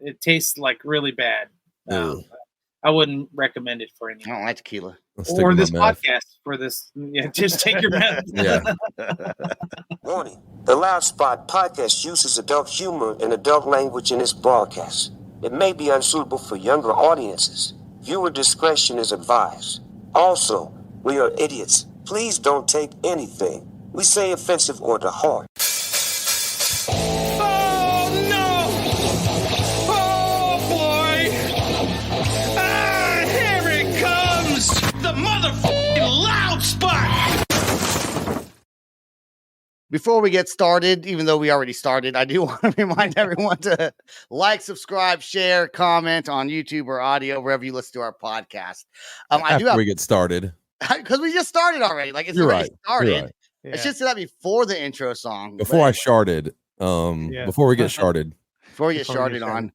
It tastes like really bad. I wouldn't recommend it for anyone. I don't like tequila. Or this podcast for this. Yeah, just take your meth. Yeah. Warning. The Loud Spot podcast uses adult humor and adult language in its broadcast. It may be unsuitable for younger audiences. Viewer discretion is advised. Also, we are idiots. Please don't take anything we say offensive or to heart. Oh, no! Oh, boy! Ah, here it comes! The motherfucking Loud Spot! Before we get started, even though we already started, I do want to remind everyone to like, subscribe, share, comment on YouTube or audio, wherever you listen to our podcast. We get started. Because we just started already. Like, it's You're already right. started. You're right. Yeah. It should say that before the intro song. Before I sharded. Before we get sharded. Before we get started on.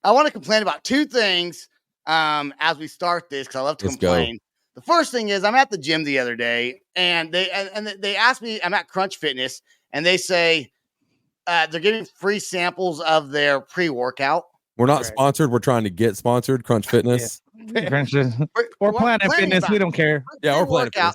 I want to complain about two things as we start this, because I love to complain. The first thing is I'm at the gym the other day, and they asked me, I'm at Crunch Fitness, and they say they're giving free samples of their pre-workout. We're not sponsored. We're trying to get sponsored. Crunch Fitness. Or Planet Fitness. We don't care. Yeah, or Planet Fitness.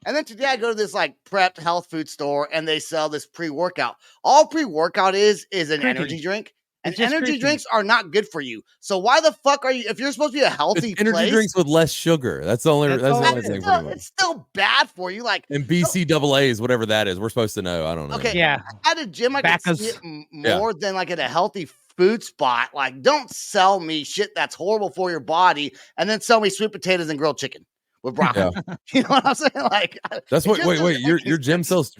And then today I go to this like prepped health food store, and they sell this pre-workout. All pre-workout is an energy drink. And energy drinks are not good for you. So why the fuck are you? If you're supposed to be a healthy energy drinks with less sugar, that's the only thing. It's still bad for you. Like, and BCAAs, whatever that is, we're supposed to know. I don't know. Okay, yeah. At a gym, I can see it more than like at a healthy food spot. Like, don't sell me shit that's horrible for your body, and then sell me sweet potatoes and grilled chicken with broccoli. Yeah. You know what I'm saying? Like, that's what. Wait. Your gym sells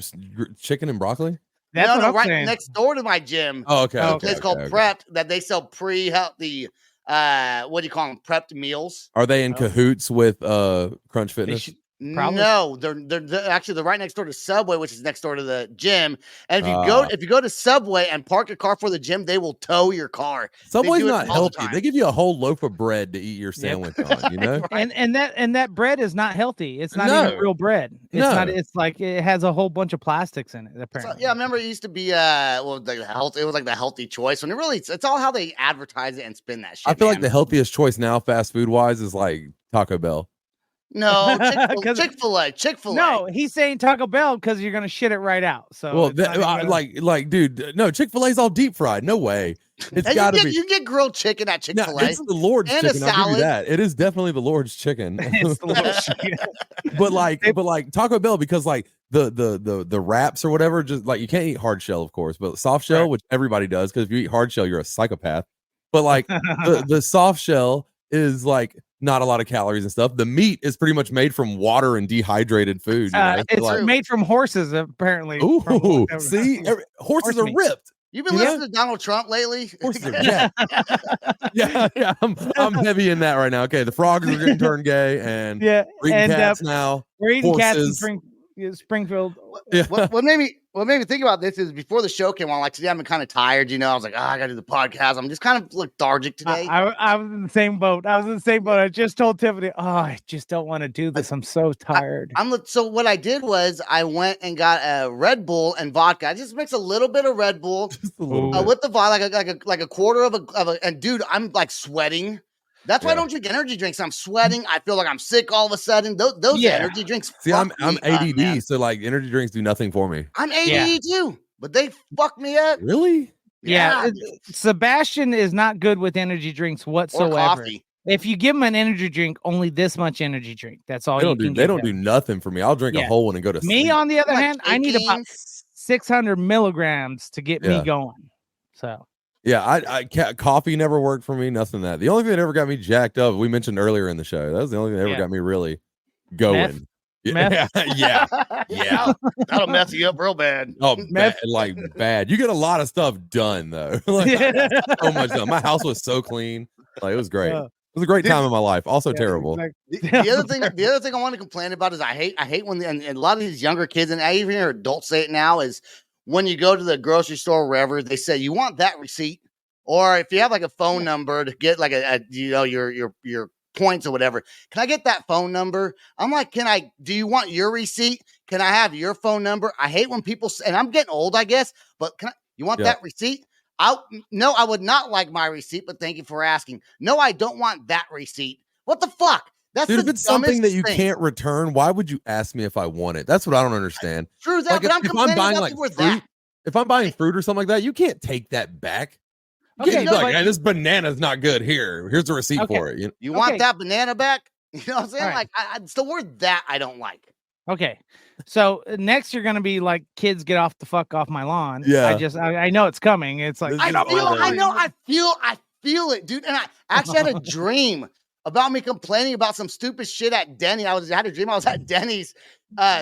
chicken and broccoli? That's right next door to my gym. Oh, okay. A place called Prepped that they sell pre-healthy, what do you call them? Prepped meals. Are they in cahoots with Crunch Fitness? No, they're actually they're right next door to Subway, which is next door to the gym. And if you go to Subway and park your car for the gym, they will tow your car. Subway's not healthy. They give you a whole loaf of bread to eat your sandwich on, you know? And that bread is not healthy. It's not even real bread. It's not. It's like it has a whole bunch of plastics in it. Apparently, so, yeah. I remember it used to be it was like the healthy choice. When it's all how they advertise it and spin that shit. I feel like the healthiest choice now, fast food wise, is like Taco Bell. No, Chick-fil-A. No, he's saying Taco Bell because you're gonna shit it right out. So, well, dude, no, Chick-fil-A's all deep fried. No way. It's got to be. You get grilled chicken at Chick-fil-A. No, it's the Lord's and chicken. I'll give you that. It is definitely the Lord's chicken. It's the Lord's chicken. but like Taco Bell, because like the wraps or whatever, just like you can't eat hard shell, of course, but soft shell, which everybody does, because if you eat hard shell, you're a psychopath. But like the soft shell is like not a lot of calories and stuff. The meat is pretty much made from water and dehydrated food. It's made from horses, apparently. Ooh, see, horses are ripped. You've been listening to Donald Trump lately? Horses are, yeah. I'm heavy in that right now. Okay, the frogs are getting turned gay, and we're eating cats now. We're eating cats in Springfield. What made me think about this is before the show came on, like today, I've been kind of tired. You know, I was like, I got to do the podcast. I'm just kind of lethargic today. I was in the same boat. I just told Tiffany, I just don't want to do this. I'm so tired. So what I did was I went and got a Red Bull and vodka. I just mixed a little bit of Red Bull with the vodka, like a quarter of a. And dude, I'm like sweating. That's why I don't drink energy drinks. I'm sweating. I feel like I'm sick all of a sudden. Those energy drinks. See, I'm ADD, so like energy drinks do nothing for me. I'm ADD too, but they fuck me up. Really? Yeah. Sebastian is not good with energy drinks whatsoever. Or coffee. If you give him an energy drink, only this much energy drink. That's all they don't do nothing for me. I'll drink a whole one and go to sleep. Me, on the other hand, I need about 600 milligrams to get me going. So. Yeah, coffee never worked for me. Nothing that. The only thing that ever got me jacked up, we mentioned earlier in the show. That was the only thing that ever got me really going. Meth? Yeah. That'll mess you up real bad. Oh, bad. You get a lot of stuff done though. So much done. My house was so clean. Like, it was great. It was a great time in my life. Also terrible. The other thing I want to complain about is I hate when and a lot of these younger kids, and I even hear adults say it now, is when you go to the grocery store or wherever, they say you want that receipt, or if you have like a phone number to get like your points or whatever, can I get that phone number? I'm like, do you want your receipt? Can I have your phone number? I hate when people say, and I'm getting old, I guess, but you want that receipt? No, I would not like my receipt, but thank you for asking. No, I don't want that receipt. What the fuck? That's Dude, the if it's something that dumbest you thing. can't return, why would you ask me if I want it? That's what I don't understand. True that, Like, but I'm if I'm complaining buying about like people with fruit, that. if I'm buying fruit or something like that, you can't take that back. You Okay, can't be no, like, but- hey, this banana's not good. Here's the receipt Okay. for it. You want Okay. that banana back? You know what I'm saying? Right. Like, it's the word that I don't like. Okay. So next you're gonna be like, kids, get off the fuck off my lawn. Yeah. I know it's coming. It's like This I is feel it, dude. And I actually had a dream about me complaining about some stupid shit at Denny. I had a dream I was at Denny's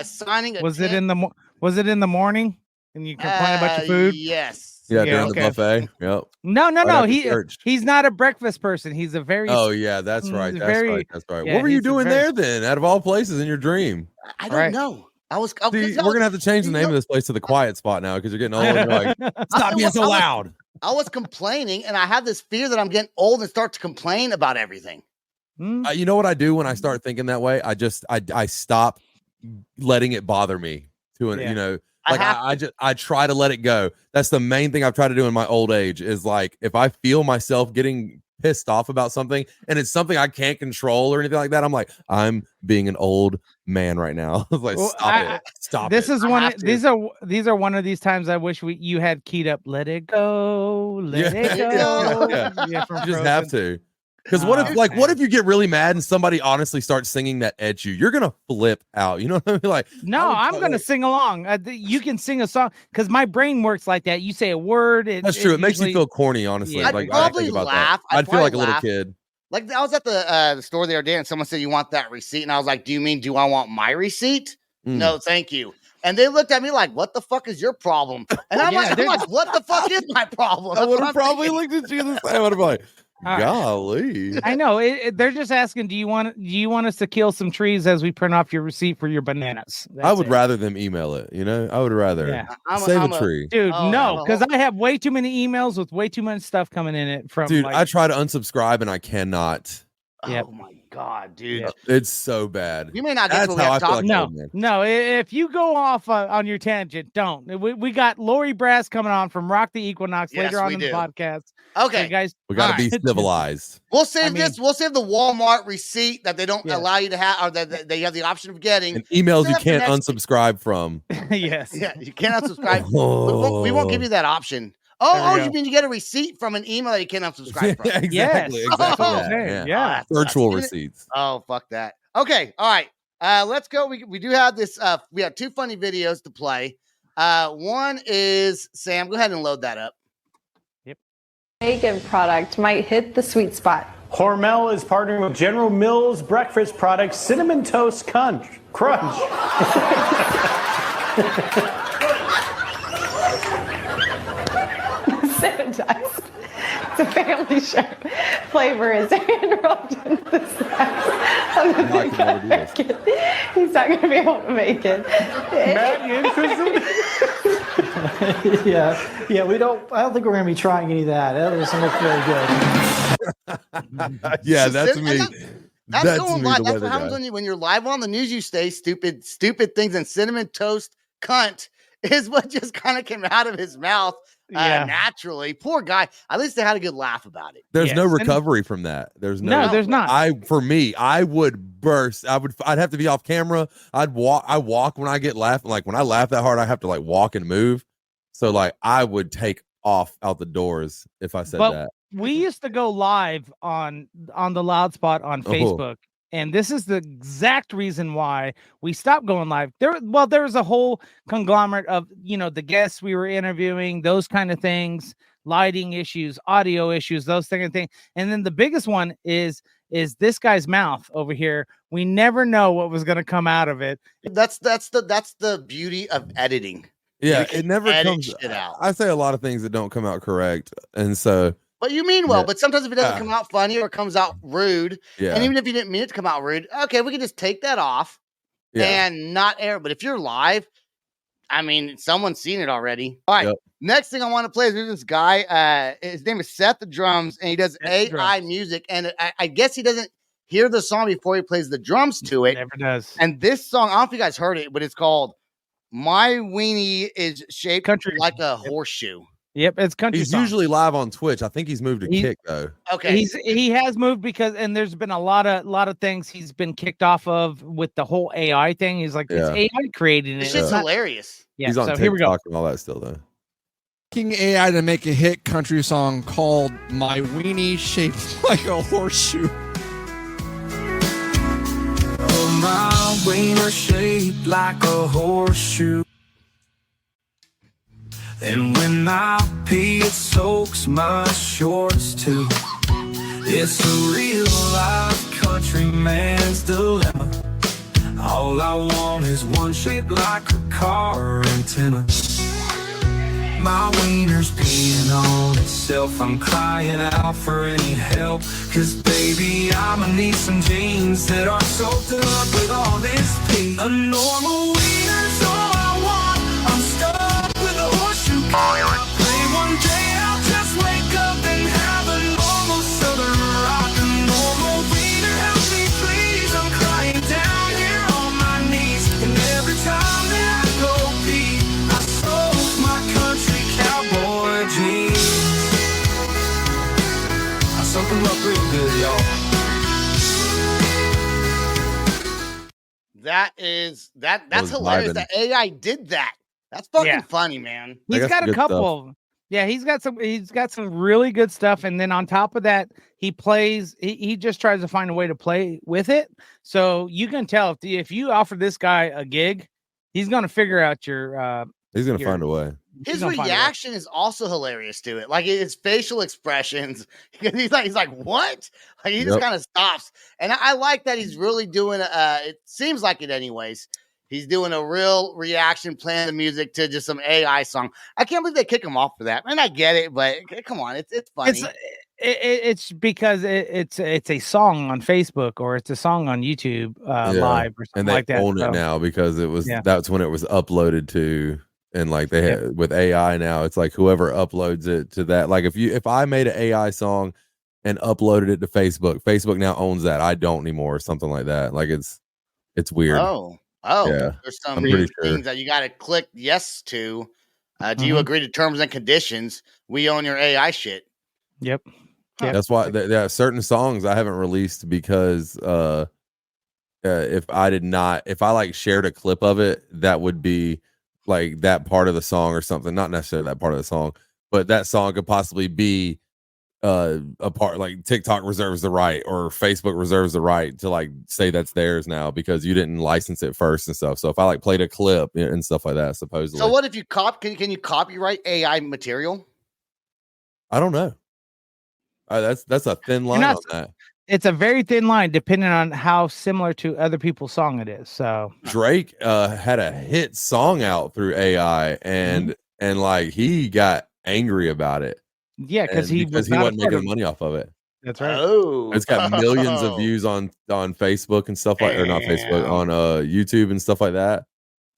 signing a was it in the morning and you complain about your food? Yes. Yeah, Yeah, during okay. the buffet. Yep. No. after church. He's not a breakfast person. He's a very Oh yeah, that's right. That's right. That's right. yeah, What were you he's a doing very- there then? Out of all places in your dream? I don't Right. know. See, we're gonna have to change the name of this place to the quiet spot now because you're getting old. And you're like, stop being so loud. I was complaining, and I have this fear that I'm getting old and start to complain about everything. You know what I do when I start thinking that way? I stop letting it bother me. Yeah. Like I try to let it go. That's the main thing I've tried to do in my old age is like if I feel myself getting pissed off about something and it's something I can't control or anything like that, I'm like, I'm being an old man right now. Like, Well, stop this it. is one. These are one of these times I wish you had keyed up. Let it go. Let it go. Yeah. Yeah, from You just Frozen. have to. Because what if you get really mad and somebody honestly starts singing that at you? You're gonna flip out. You know what I mean? Like, No, I'm gonna sing along. You can sing a song because my brain works like that. You say a word. That's true. It makes me feel corny, honestly. Yeah. Like, I'd probably I think about laugh. that. I'd feel probably like a little laugh. kid. Like I was at the store the other day, and someone said, "You want that receipt?" And I was like, "Do you mean do I want my receipt?" No, thank you. And they looked at me like, "What the fuck is your problem?" And I'm like, "What the fuck is my problem?" I That's would what have I'm probably thinking. looked at you the same. I would have been like, All right. golly. I know. They're just asking, do you want us to kill some trees as we print off your receipt for your bananas? I would rather them email it. I would rather Yeah. save a tree. Dude, Oh, no, because I have way too many emails with way too much stuff coming in it from. Dude, like, I try to unsubscribe and I cannot. Yep. Oh my god, dude! Yep. It's so bad. You may not get That's to what we how have I feel talked. like No. If you go off on your tangent, don't. We got Lori Brass coming on from Rock the Equinox Yes, later on we in the do. podcast. Okay, So guys, We got to All be civilized. we'll save I mean- this. We'll save the Walmart receipt that they don't Yes. allow you to have, or that you have the option of getting. And emails you Save for can't next unsubscribe from. yes. Yeah, you cannot subscribe. We won't give you that option. There we You go. mean you get a receipt from an email that you cannot subscribe from? Yeah, exactly. Yes. Exactly. That's what I'm that, saying. yeah. Yeah. Virtual Even- receipts. Oh, fuck that. Okay, all right. Let's go. We do have this. We have two funny videos to play. One is Sam. Go ahead and load that up. Vegan product might hit the sweet spot. Hormel is partnering with General Mills breakfast product Cinnamon Toast Crunch. Sanitized. It's a family show. Flavor is enrolled in the snacks. I can never do this. He's not going to be able to make it. Matt, you interested? Yeah, I don't think we're going to be trying any of that. That doesn't look very good. Yeah, that's And me. That's going me, live. the That's weather what happens guy. when you're live on the news. You say stupid things, and cinnamon toast cunt is what just kind of came out of his mouth naturally. Poor guy. At least they had a good laugh about it. There's Yes. no And- recovery from that. There's No, there's not. I would burst. I'd have to be off camera. I walk when I get laughing. Like when I laugh that hard, I have to like walk and move. So like I would take off out the doors if I said But that. we used to go live on the Loud Spot on Facebook, and this is the exact reason why we stopped going live. There was a whole conglomerate of the guests we were interviewing, those kind of things, lighting issues, audio issues, those kind of things, and then the biggest one is this guy's mouth over here. We never know what was going to come out of it. That's the beauty of editing. Yeah, You can it never edit comes shit out. I say a lot of things that don't come out correct, and so But you mean well. Yeah. But sometimes if it doesn't come out funny or comes out rude, yeah, and even if you didn't mean it to come out rude, okay, we can just take that off yeah. and not air. But if you're live, I mean, someone's seen it already. All right. Yep. Next thing I want to play is this guy. His name is Sept the drums, and he does Sept the AI drums. music. And I guess he doesn't hear the song before he plays the drums to it. Never does. And this song, I don't know if you guys heard it, but it's called "My Weenie is Shaped Country. Like a Horseshoe." Yep, it's country. He's songs. usually live on Twitch. I think he's moved to Kick though. Okay, he has moved and there's been a lot of things he's been kicked off of with the whole AI thing. He's like, it's AI creating it. It's just hilarious. Yeah, he's on so TikTok here we go. and all that still though. Asking AI to make a hit country song called "My Weenie Shaped Like a Horseshoe." Oh, my wiener shaped like a horseshoe. And when I pee, it soaks my shorts too. It's a real life country man's dilemma. All I want is one shaped like a car antenna. My wiener's peeing on itself. I'm crying out for any help. 'Cause baby, I'ma need some jeans that are soaked up with all this pee. A normal wiener's all I want. I'm stuck with a horseshoe. Pray one day I'll just wake up and have a normal southern rock. A normal wiener, help me please. I'm crying down here on my knees. And every time that I go pee, I soak my country cowboy jeans. I soak them up real good, y'all. That's hilarious. vibing. The AI did that. That's fucking funny, man. He's got a couple. Yeah, he's got some really good stuff. And then on top of that, he just tries to find a way to play with it. So you can tell if you offer this guy a gig, he's gonna figure out your He's gonna find a way. His reaction is also hilarious to it. Like his facial expressions. He's like, what? Like he just kind of stops. And I like that he's really doing it seems like it anyways. He's doing a real reaction, playing the music to just some AI song. I can't believe they kick him off for that. And I get it, but come on, it's funny. It's because it's a song on Facebook or it's a song on YouTube live or something like that. And they own it now because that's when it was uploaded to. And like they had with AI now, it's like whoever uploads it to that. Like if I made an AI song and uploaded it to Facebook, Facebook now owns that. I don't anymore, or something like that. Like it's weird. Oh, yeah. There's some things that you got to click yes to. Do you agree to terms and conditions? We own your AI shit. Yep. That's why there are certain songs I haven't released because if I like shared a clip of it, that would be like that part of the song or something, not necessarily that part of the song, but that song could possibly be a part, like TikTok reserves the right or Facebook reserves the right to like say that's theirs now because you didn't license it first and stuff. So if I like played a clip and stuff like that, supposedly. So what if you can you copyright AI material? I don't know. That's a thin line on that. It's a very thin line depending on how similar to other people's song it is. So Drake had a hit song out through AI and like he got angry about it. Yeah, because he wasn't making money off of it. That's right. Oh, it's got millions of views on Facebook and stuff like, or not Facebook, on YouTube and stuff like that.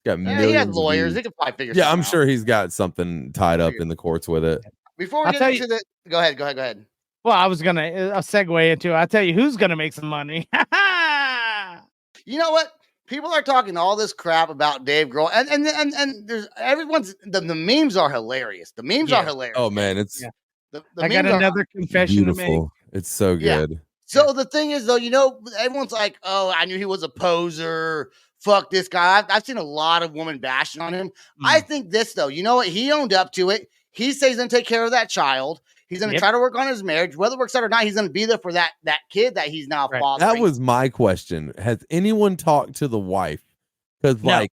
Got millions. He had lawyers. They could probably figure. Yeah, I'm out. sure he's got something tied up in the courts with it. Before we get into the, go ahead. Well, I was gonna segue into. I'll tell you who's gonna make some money. You know what? People are talking all this crap about Dave Grohl, and there's everyone's the memes are hilarious. The memes are hilarious. Oh man, it's. I got another confession to make. It's so good. So the thing is, though, everyone's like, "Oh, I knew he was a poser. Fuck this guy." I've seen a lot of women bashing on him. I think this, though, you know what? He owned up to it. He says he's gonna take care of that child. He's going to try to work on his marriage. Whether it works out or not, he's going to be there for that kid that he's now fathering. That was my question. Has anyone talked to the wife? Because,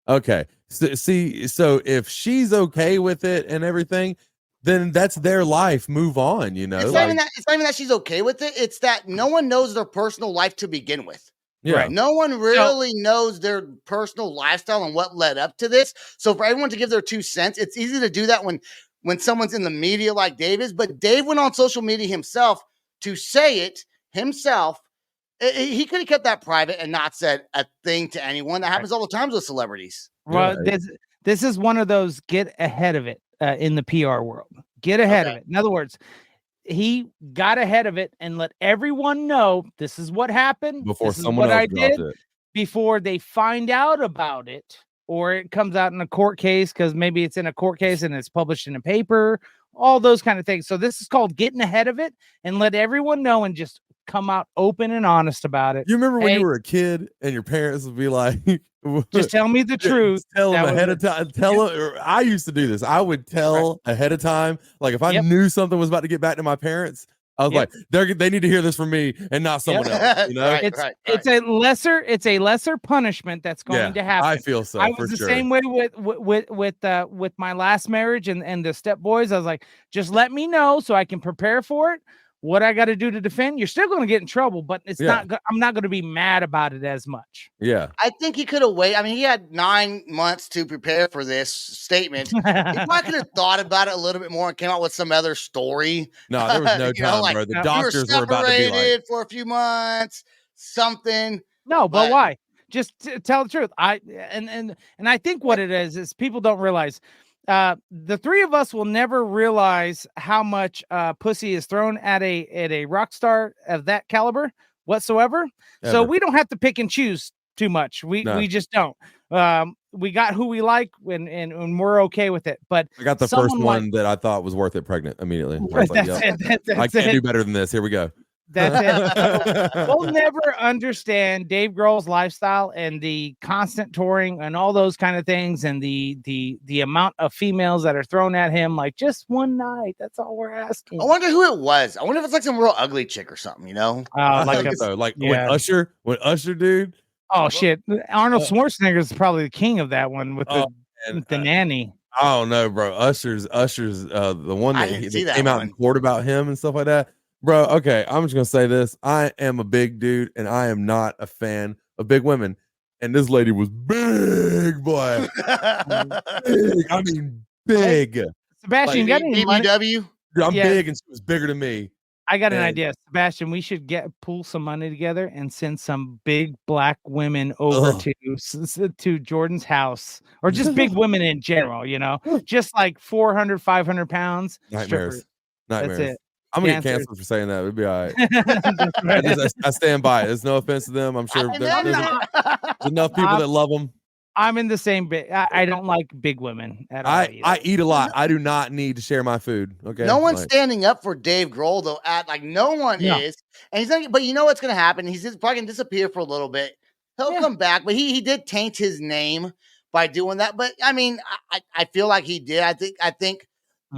okay. So if she's okay with it and everything, then that's their life. Move on, It's not even that she's okay with it. It's that no one knows their personal life to begin with. Yeah. Right. No one really knows their personal lifestyle and what led up to this. So for everyone to give their 2 cents, it's easy to do that when someone's in the media like Dave is, but Dave went on social media himself to say it himself. He could have kept that private and not said a thing to anyone. That happens all the time with celebrities. Well, this is one of those get ahead of it in the PR world. Get ahead of it. In other words, he got ahead of it and let everyone know this is what happened. Before this someone is what else I did. Before they find out about it. or it comes out in a court case because maybe it's in a court case and it's published in a paper, all those kind of things. So this is called getting ahead of it and let everyone know and just come out open and honest about it. You remember when you were a kid and your parents would be like, just tell me the truth. Tell them ahead of time. Tell them. I used to do this. I would tell ahead of time. Like if I knew something was about to get back to my parents, I was like, they need to hear this from me and not someone else. You know, it's a lesser punishment that's going to happen. I feel so. I was the same way with my last marriage and the step boys. I was like, just let me know so I can prepare for it. What I got to do to defend. You're still going to get in trouble, but it's not. I'm not going to be mad about it as much. Yeah, I think he could have waited. I mean, he had 9 months to prepare for this statement. He probably could have thought about it a little bit more and came out with some other story. No, there was no time, bro. The doctors were about to be like, for a few months, something. No, but why? Just tell the truth. And I think what it is people don't realize. The three of us will never realize how much pussy is thrown at a rock star of that caliber whatsoever. Ever. So we don't have to pick and choose too much. We just don't. We got who we like and we're okay with it. But I got the first one that I thought was worth it pregnant immediately. I can't do better than this. Here we go. That's it. We'll never understand Dave Grohl's lifestyle and the constant touring and all those kind of things and the amount of females that are thrown at him like just one night. That's all we're asking. I wonder who it was. I wonder if it's like some real ugly chick or something, you know? When Usher, dude. Oh shit. Arnold Schwarzenegger is probably the king of that one with the nanny. I don't know, bro. Usher's the one that came out in court about him and stuff like that. Bro, okay, I'm just gonna say this. I am a big dude, and I am not a fan of big women. And this lady was big, boy. Big. I mean, big. Sebastian, you got any BBW? I'm big, and she was bigger than me. I got an idea, Sebastian. We should pool some money together and send some big black women over to Jordan's house, or just big women in general. You know, just like 400, 500 pounds. Nightmares. That's it. I'm gonna get canceled for saying that. It'd be all right. I stand by it. There's no offense to them. I'm sure there's enough people that love them. I'm in the same bit. I don't like big women at all. I eat a lot. I do not need to share my food. Okay. No one's standing up for Dave Grohl though. No one is. And he's not, but you know what's gonna happen? He's just probably gonna disappear for a little bit. He'll come back, but he did taint his name by doing that. But I mean, I feel like he did. I think.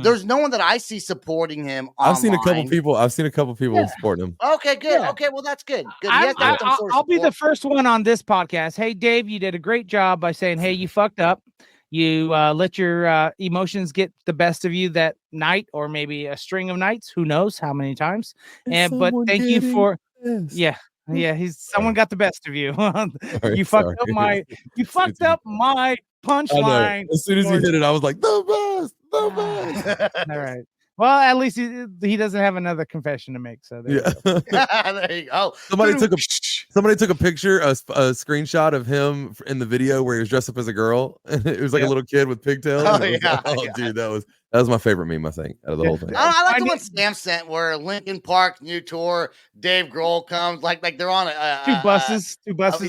There's no one that I see supporting him. I've seen a couple people supporting him. Okay, good. Yeah. Okay, well that's good. I'll be the first one on this podcast. Hey, Dave, you did a great job by saying, "Hey, you fucked up. You let your emotions get the best of you that night, or maybe a string of nights. Who knows how many times?" But thank you for someone got the best of you. You fucked up my punchline. As soon as he hit it, I was like, the best. All right. Well, at least he doesn't have another confession to make. So there you go. Somebody took a picture, a screenshot of him in the video where he was dressed up as a girl, and it was like a little kid with pigtails. Dude, that was my favorite meme, I think, out of the whole thing. I like the one Sam sent where Linkin Park new tour, Dave Grohl comes, like they're on two buses. Smashes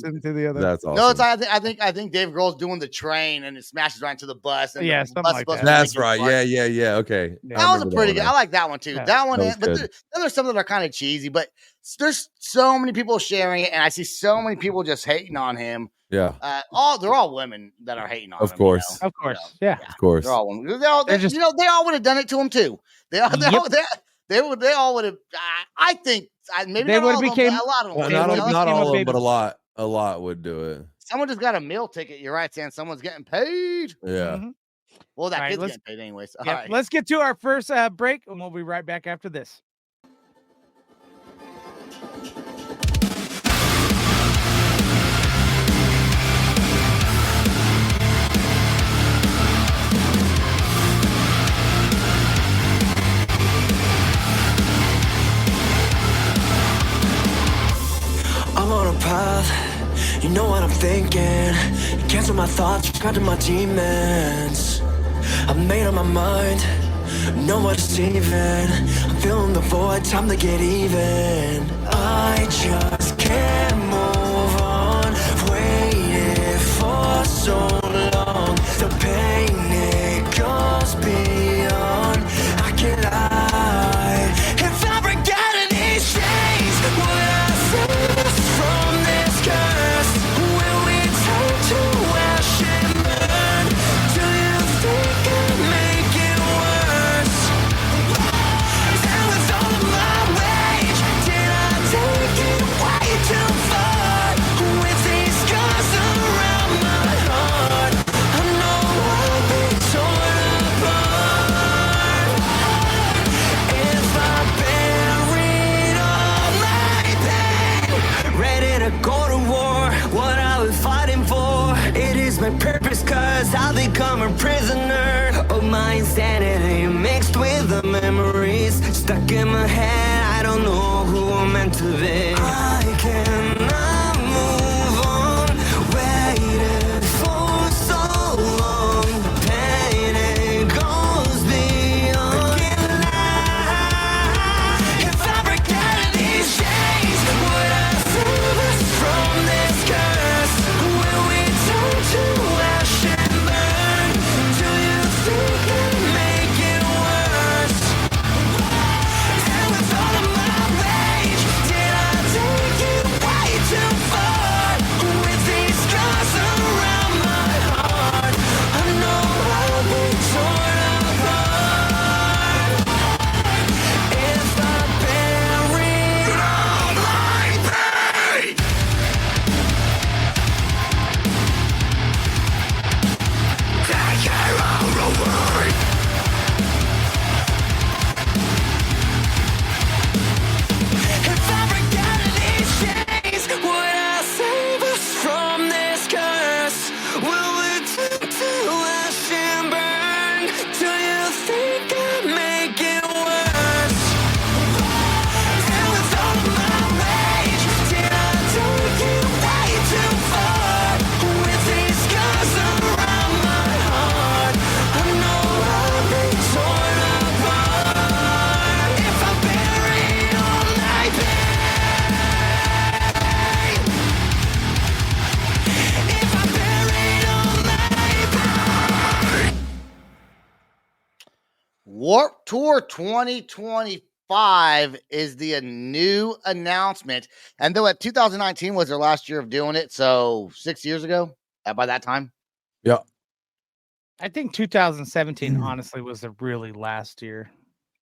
into the other. That's awesome. No, it's I think Dave Grohl's doing the train and it smashes right into the bus. And something like that. That's right. Yeah. Okay. That was a pretty good. I like that one too. That one, but then there's some that are kind of cheesy, but there's so many people sharing it, and I see so many people just hating on him. Yeah. They're all women that are hating on him. Of course. Of course. Yeah. Of course. They're all women. They all would have done it to him too. They all would have. I think maybe they would have became a lot of them. Not all of them, but a lot would do it. Someone just got a meal ticket. You're right, Sam. Someone's getting paid. Yeah. Mm-hmm. Well, that kid's getting paid anyways. All right. Let's get to our first break, and we'll be right back after this. I'm on a path, you know what I'm thinking. Cancel my thoughts, cut to my demons. I've made up my mind, know what's deceiving. I'm feeling the void, time to get even. I just can't move on, waited for so long. The pain, it goes beyond. I can't lie. If I forget any shades, would I save us from this curse? Will we turn to ash and burn? Do you think I'd make it worse? And with all of my rage, did I take it way too far? With these scars around my heart, I know I'll be torn apart. If I buried all my pain, ready to go to war, what I was fighting for, it is my purpose, cause I'll become a prisoner of my insanity, mixed with the memories stuck in my head. I don't know who I'm meant to be. I cannot move on, waited for so long. Pain, it goes beyond. I can't lie. If I forget these days, would I save us from this curse? Will we turn to ash and burn? Do you think I'd make it worse? And with all of my rage, did I take it way too far? With these scars around my heart, I know I'll be torn apart. If I buried all my pain. Take it all away. If I forget these days, would I save us from this curse? Will we turn to ash and burn? Do you think I'd make it worse? And with all of my rage, did I take it way too far? With these scars around my heart, I know I'll be torn apart. If I bury all my pain, if I buried all my pain. Warp Tour 2025 is the new announcement. And though at 2019 was their last year of doing it, so 6 years ago, by that time. Yeah. I think 2017 honestly was the really last year.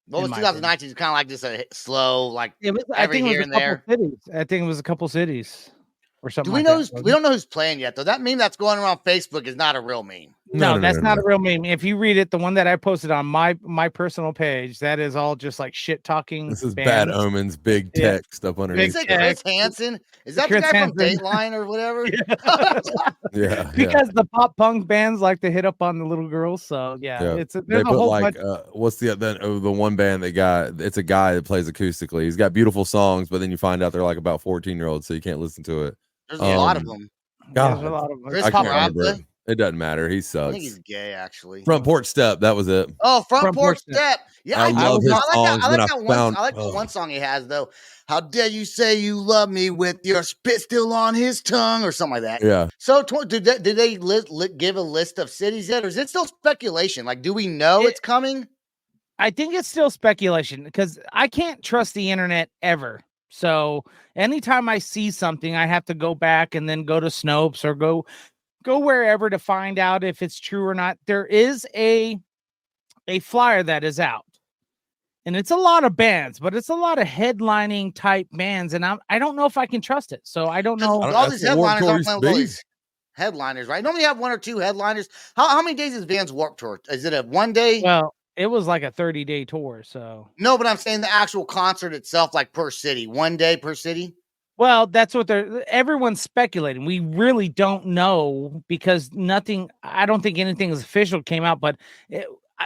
What was In my 2019? It's kind of like just a slow, like It was, I every think it here was and a couple there. cities. I think it was a couple cities or something. Do we like know? that, Who's, wasn't we it? don't know who's playing yet, though. That meme that's going around Facebook is not a real meme. No, that's not a real meme. If you read it, the one that I posted on my personal page, that is all just like shit talking. This is Bad Omens, big text up underneath. Is it Chris Hansen? Is that Chris the guy from Hansen. Dateline or whatever? Yeah, Because the pop punk bands like to hit up on the little girls. So yeah, it's they there's a put whole like bunch. what's the one band they got? It's a guy that plays acoustically. He's got beautiful songs, but then you find out they're like about 14-year-olds, so you can't listen to it. There's a lot of them. God, There's a lot of them. Chris I can't Papa. remember it. It doesn't matter. He I sucks. think he's gay, actually. Front Porch Step. That was it. Oh, Front Porch Step. Yeah, I love his songs. I like Then that I one. found- I like the one song he has though. How dare you say you love me with your spit still on his tongue or something like that. Yeah. So did they give a list of cities yet, or is it still speculation? Like, do we know it's coming? I think it's still speculation because I can't trust the internet ever. So anytime I see something, I have to go back and then go to Snopes or go wherever to find out if it's true or not. There is a flyer that is out, and it's a lot of bands, but it's a lot of headlining type bands, and I don't know if I can trust it. So I don't know. All these headliners aren't playing with all these headliners, right? Normally you have one or two headliners. How many days is Vans Warped Tour? Is it a 1 day? Well, it was like a 30-day tour. So no, but I'm saying the actual concert itself, like per city, 1 day per city. Well, that's what everyone's speculating. We really don't know because I don't think anything is official came out, but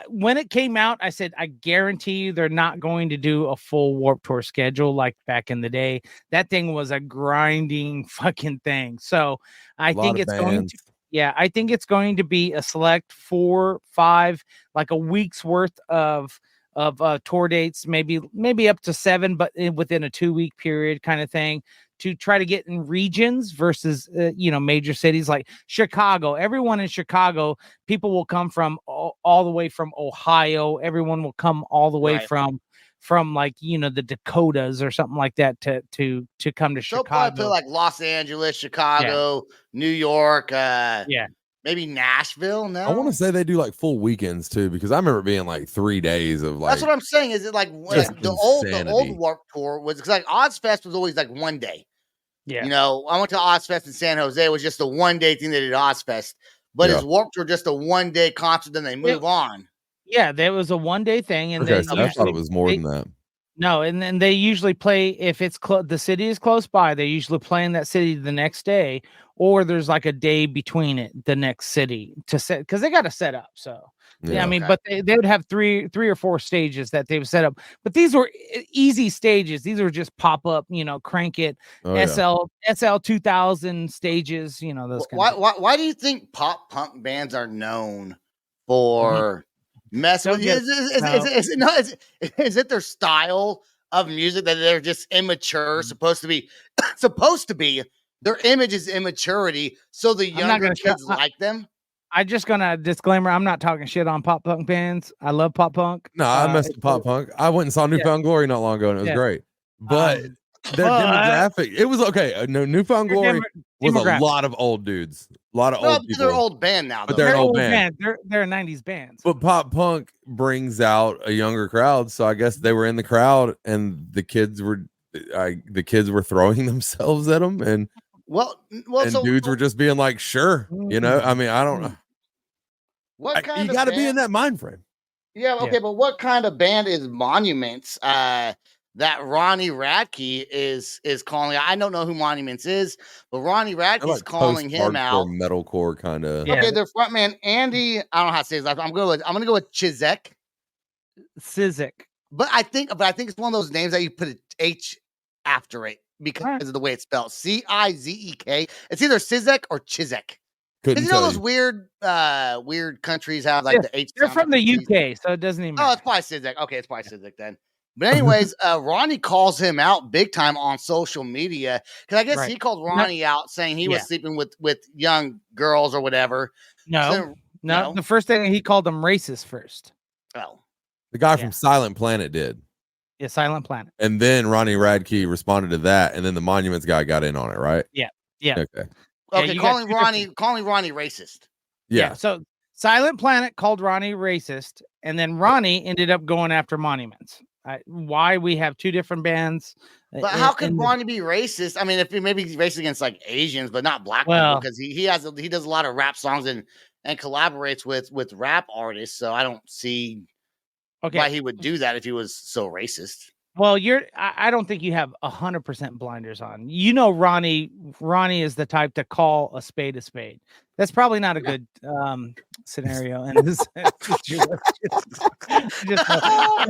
when it came out, I said, I guarantee you they're not going to do a full Warped Tour schedule like back in the day. That thing was a grinding fucking thing. So I think it's going to be a select 4, 5, like a week's worth of tour dates, maybe up to 7, but within a 2-week period kind of thing to try to get in regions versus major cities like Chicago. Everyone in Chicago, people will come from all the way from Ohio. Everyone will come all the way from like the Dakotas or something like that to come to Chicago. Probably play like Los Angeles, Chicago, New York, maybe Nashville. No, I want to say they do like full weekends too, because I remember being like 3 days of like. That's what I'm saying. Is it like the old Warped Tour was like Ozfest was always like one day. Yeah, I went to Ozfest in San Jose. It was just a one day thing they did Ozfest, but his Warped Tour just a one day concert, then they move on. Yeah, there was a one day thing, and I thought it was more than that. No, and then they usually play if it's the city is close by. They usually play in that city the next day, or there's like a day between it, the next city to set because they got to set up. So I mean, but they would have three or four stages that they would set up. But these were easy stages. These were just pop up, crank it, SL 2000 stages. Those. Why do you think pop punk bands are known for? Mess with you. Is it their style of music that they're just immature? Supposed to be their image is immaturity, so the younger kids like them. I just gonna disclaimer: I'm not talking shit on pop punk bands. I love pop punk. No, I messed with pop punk. I went and saw Newfound Glory not long ago, and it was great. But their demographic, it was okay. No, Newfound Glory was a lot of old dudes. A lot of old people. They're an old band now. But they're an old band. They're a 90s band. But pop punk brings out a younger crowd, so I guess they were in the crowd, and the kids were throwing themselves at them, and dudes were just being like, "Sure," I mean, I don't know. You got to be in that mind frame. Yeah, okay, but what kind of band is Monuments? That Ronnie Radke is calling. I don't know who Monuments is, but Ronnie Radke is calling him out. Metalcore kind of. Okay, their frontman Andy. I don't know how to say his last. I'm gonna go with Chizek. But I think it's one of those names that you put an H after it because of the way it's spelled. Cizek. It's either Sizek or Chizek. Because those weird countries have like the H. They're from the UK, so it doesn't even matter. Oh, it's probably Sizek. Okay, it's probably Sizek then. But anyways, Ronnie calls him out big time on social media because I guess he called Ronnie out saying he was sleeping with young girls or whatever. No. The first thing he called them racist first. Oh, the guy from Silent Planet did. Yeah, Silent Planet. And then Ronnie Radke responded to that, and then the Monuments guy got in on it, right? Yeah. Okay, calling Ronnie racist. Yeah. So Silent Planet called Ronnie racist, and then Ronnie ended up going after Monuments. Why we have two different bands? But how could Ronnie be racist? I mean, if he maybe he's racist against like Asians, but not black people, because he does a lot of rap songs and collaborates with rap artists. So I don't see why he would do that if he was so racist. Well, I don't think you have 100% blinders on. Ronnie is the type to call a spade a spade. That's probably not a good scenario in this situation.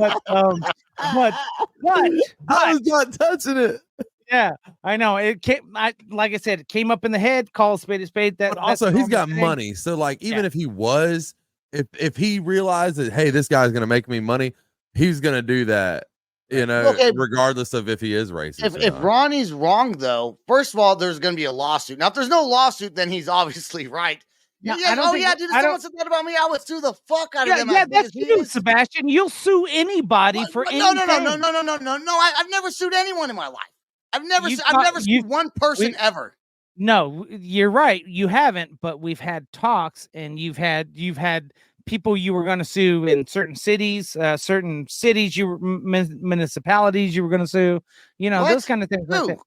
But I was not touching it. Yeah, I know. It came. Like I said, it came up in the head. Call a spade a spade. But also, he's got money. So, like, even if he was, if he realized that, hey, this guy's gonna make me money, he's gonna do that. Regardless of if he is racist. If Ronnie's wrong, though, first of all, there's going to be a lawsuit. Now, if there's no lawsuit, then he's obviously right. No, dude, someone said that about me. I would sue the fuck out of them. Yeah, that's you, Sebastian. You'll sue anybody for anything. No. I've never sued anyone in my life. I've never sued one person ever. No, you're right. You haven't, but we've had talks, and you've had people you were going to sue in certain cities, municipalities you were going to sue, those kind of things. Like that.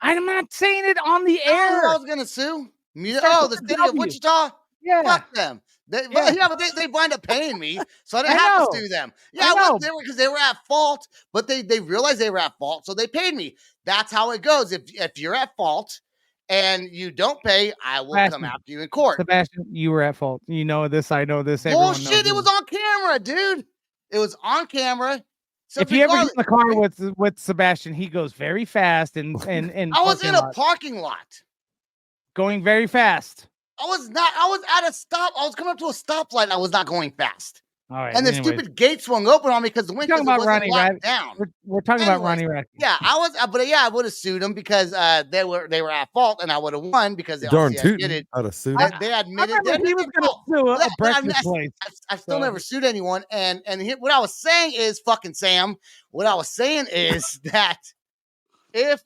I'm not saying it on the air. I was going to sue. The city of Wichita. Yeah, fuck them. But they wind up paying me, so I didn't have to sue them. Yeah, because they were at fault, but they realized they were at fault, so they paid me. That's how it goes. If you're at fault and you don't pay, I will come after you in court. Sebastian, you were at fault. You know this. I know this. Bullshit! It was on camera, dude. It was on camera. So if you ever get in the car with Sebastian, he goes very fast and I was in a parking lot, going very fast. I was at a stop. I was coming up to a stoplight. I was not going fast. All right. And the anyways. stupid gate swung open on me because the We're window talking wasn't about Ronnie locked down. We're talking about Ronnie Anyways, Radke. Yeah, I would have sued them because they were at fault, and I would have won because they Darn obviously tootin'. admitted. I'd have sued They, him. they I admitted remember he was going to sue a breakfast place. I've still So- never sued anyone. And what I was saying is, fucking Sam, what I was saying is that if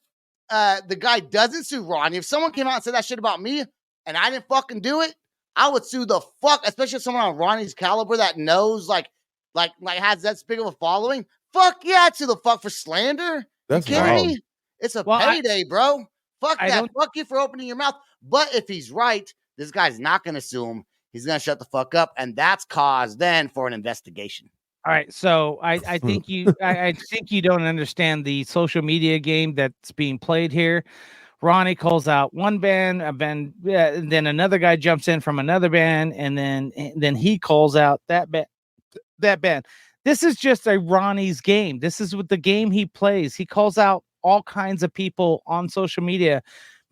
the guy doesn't sue Ronnie, if someone came out and said that shit about me and I didn't fucking do it, I would sue the fuck, especially someone on Ronnie's caliber that knows like has that big of a following. Fuck yeah, to the fuck for slander. That's you kidding wild. me? It's a Well, payday, bro. Fuck I that. don't- Fuck you for opening your mouth. But if he's right, this guy's not going to sue him. He's going to shut the fuck up, and that's cause then for an investigation. All right, so I think I think you don't understand the social media game that's being played here. Ronnie calls out one band, and then another guy jumps in from another band, and then he calls out that band. This is just a Ronnie's game. This is what the game he plays. He calls out all kinds of people on social media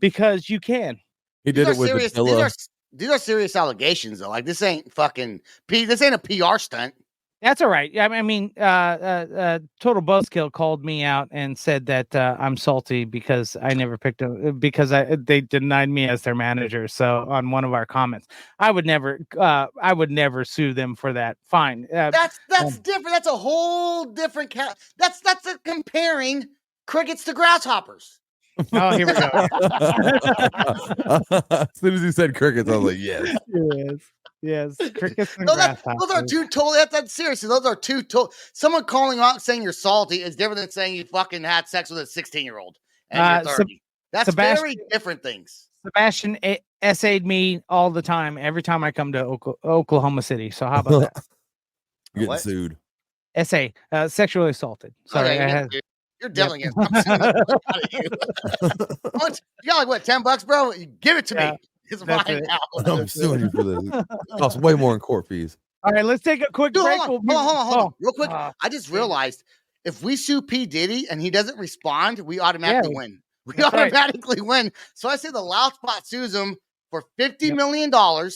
because you can. He did it with serious, Attila. these are serious allegations, though. Like, this ain't fucking this ain't a PR stunt. That's all right. I mean, Total Buzzkill called me out and said that I'm salty because I never picked him because they denied me as their manager. So on one of our comments, I would never sue them for that. Fine. That's different. That's a whole different That's comparing crickets to grasshoppers. Oh, here we go. As soon as he said crickets, I was like, yes. Yes. Crickets and Those are grasshoppers. two totally. That's seriously. Those are two. Someone calling out saying you're salty is different than saying you fucking had sex with a 16-year-old and you're 30. That's very different things. Sebastian essayed me all the time, every time I come to Oklahoma City. So how about that? Getting sued. Essay, sexually assaulted. Sorry, you're definitely getting I'm suing the fuck out of you. You got like what, $10, bro? Give it to me. It's mine now. I'm suing you for this. It costs way more in court fees. All right, let's take a quick break. Hold on. Real quick. I just realized if we sue P. Diddy and he doesn't respond, we automatically win. We automatically win. So I say the Loud Spot sues him for $50 million. Okay.